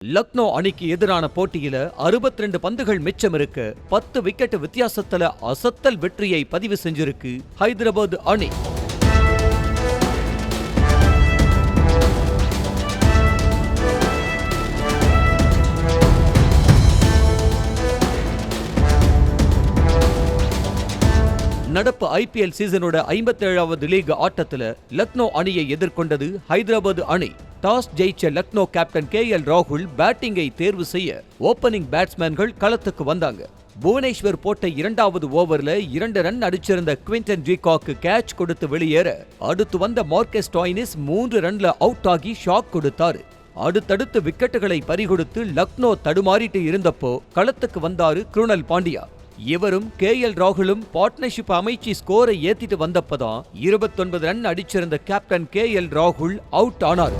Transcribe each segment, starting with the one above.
லக்னோ அணிக்கு எதிரான போட்டியில 62 பந்துகள் மிச்சம் இருக்கு. 10 விக்கெட் வித்தியாசத்துல அசத்தல் வெற்றியை பதிவு செஞ்சிருக்கு ஹைதராபாத் அணி. நடப்பு IPL சீசனோட 57வது லீக் ஆட்டத்துல லக்னோ அணியை எதிர்கொண்டது ஹைதராபாத் அணி. டாஸ் ஜெயிச்ச லக்னோ கேப்டன் KL ராகுல் பேட்டிங்கை தேர்வு செய்ய ஓபனிங் பேட்ஸ்மேன்கள் களத்துக்கு வந்தாங்க. புவனேஸ்வர் போட்ட இரண்டாவது ஓவர்ல 2 ரன் அடிச்சிருந்த குவிண்டன் டிகாக்கு கேட்ச் கொடுத்து வெளியேற அடுத்து வந்த மார்க்கஸ் ஸ்டாய்னிஸ் 3 ரன்ல அவுட் ஆகி ஷாக் கொடுத்தாரு. அடுத்தடுத்து விக்கெட்டுகளை பறிகொடுத்து லக்னோ தடுமாறிட்டு இருந்தப்போ களத்துக்கு வந்தாரு க்ருணல் பாண்டியா. இவரும் KL ராகுலும் பார்ட்னர்ஷிப் அமைச்சு ஸ்கோரை ஏத்திட்டு வந்தப்பதான் 29 ரன் அடிச்சிருந்த கேப்டன் KL ராகுல் அவுட் ஆனார்.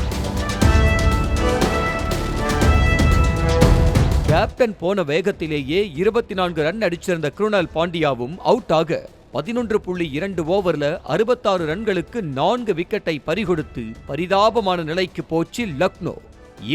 கேப்டன் போன வேகத்திலேயே 24 ரன் அடிச்சிருந்த க்ருணல் பாண்டியாவும் அவுட் ஆக 11.2 ஓவர்ல 66 ரன்களுக்கு 4 விக்கெட்டை பறிகொடுத்து பரிதாபமான நிலைக்கு போச்சு லக்னோ.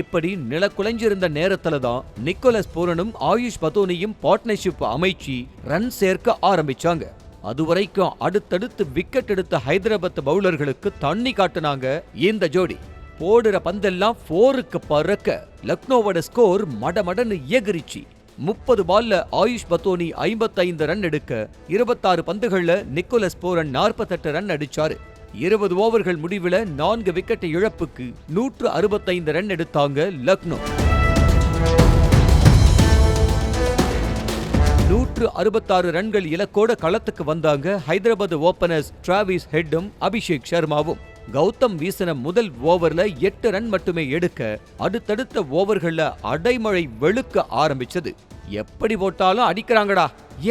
இப்படி நிலக்குலைஞ்சிருந்த நேரத்துல தான் நிக்கோலஸ் பூரனும் ஆயுஷ் பதோனியும் பார்ட்னர்ஷிப் அமைச்சு ரன் சேர்க்க ஆரம்பிச்சாங்க. அதுவரைக்கும் அடுத்தடுத்து விக்கெட் எடுத்த ஹைதராபாத் பவுலர்களுக்கு தண்ணி காட்டுனாங்க இந்த ஜோடி. போடுற பந்தெல்லாம் 4க்கு பறக்க லக்னோவோட ஸ்கோர் மடமடன்னு எகிரிச்சு. 30 பால்ல ஆயுஷ் பதோனி 55 ரன் எடுக்க 26 பந்துகள்ல நிக்கோலஸ் பூரன் 48 ரன் அடிச்சாரு. 20 ஓவர்கள் முடிவில் 4 விக்கெட் இழப்புக்கு 165 ரன் எடுத்தாங்க லக்னோ. 166 ரன்கள் இலக்கோட களத்துக்கு வந்தாங்க ஹைதராபாத் ஓபனர்ஸ் டிராவிஸ் ஹெட்டும் அபிஷேக் சர்மாவும். கௌதம் வீசின முதல் ஓவர்ல 8 ரன் மட்டுமே எடுக்க அடுத்தடுத்த ஓவர்கள்ல அடைமழை வெளுக்க ஆரம்பிச்சது. எப்படி போட்டாலும் அடிக்கிறாங்கடா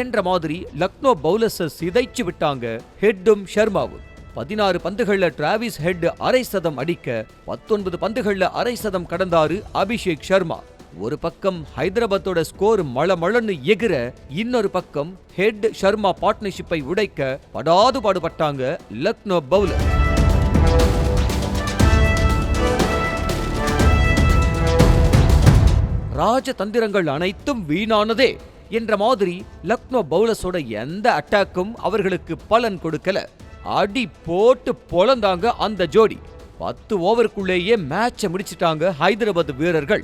என்ற மாதிரி லக்னோ பவுலர்ஸை சிதைச்சு விட்டாங்க ஹெட்டும் சர்மாவும். 16 பந்துகள்ல டிராவிஸ் ஹெட் அரை சதம் அடிக்க 19 பந்துகள்ல அரை சதம் கடந்தாரு அபிஷேக் சர்மா. ஒரு பக்கம் ஹைதராபாத்தோட ஸ்கோர் மளமளன்னு எகிர, இன்னொரு பக்கம் ஹெட் சர்மா பார்ட்னர்ஷிப்பை உடைக்க படாது பாடுபட்டாங்க லக்னோ பவுலர். ராஜதந்திரங்கள் அனைத்தும் வீணானதே என்ற மாதிரி லக்னோ பவுலர்ஸோட எந்த அட்டாக்கும் அவர்களுக்கு பலன் கொடுக்கல. அடி போட்டு பொளந்தாங்க அந்த ஜோடி. 10 ஓவருக்குள்ளேயே மேட்சை முடிச்சிட்டாங்க ஹைதராபாத் வீரர்கள்.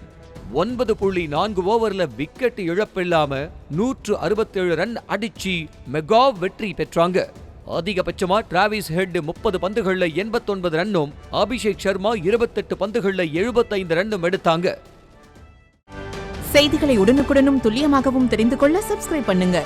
9.4 ஓவர்ல விக்கெட் இழப்பில்லாம 167 ரன் அடிச்சு மெகா வெற்றி பெற்றாங்க. அதிகபட்சமா டிராவிஸ் ஹெட் 30 பந்துகள்ல 89 ரன்னும் அபிஷேக் சர்மா 28 பந்துகள்ல 75 ரன்னும் எடுத்தாங்க. செய்திகளை உடனுக்குடனும் துல்லியமாகவும் தெரிந்து கொள்ள சப்ஸ்கிரைப் பண்ணுங்க.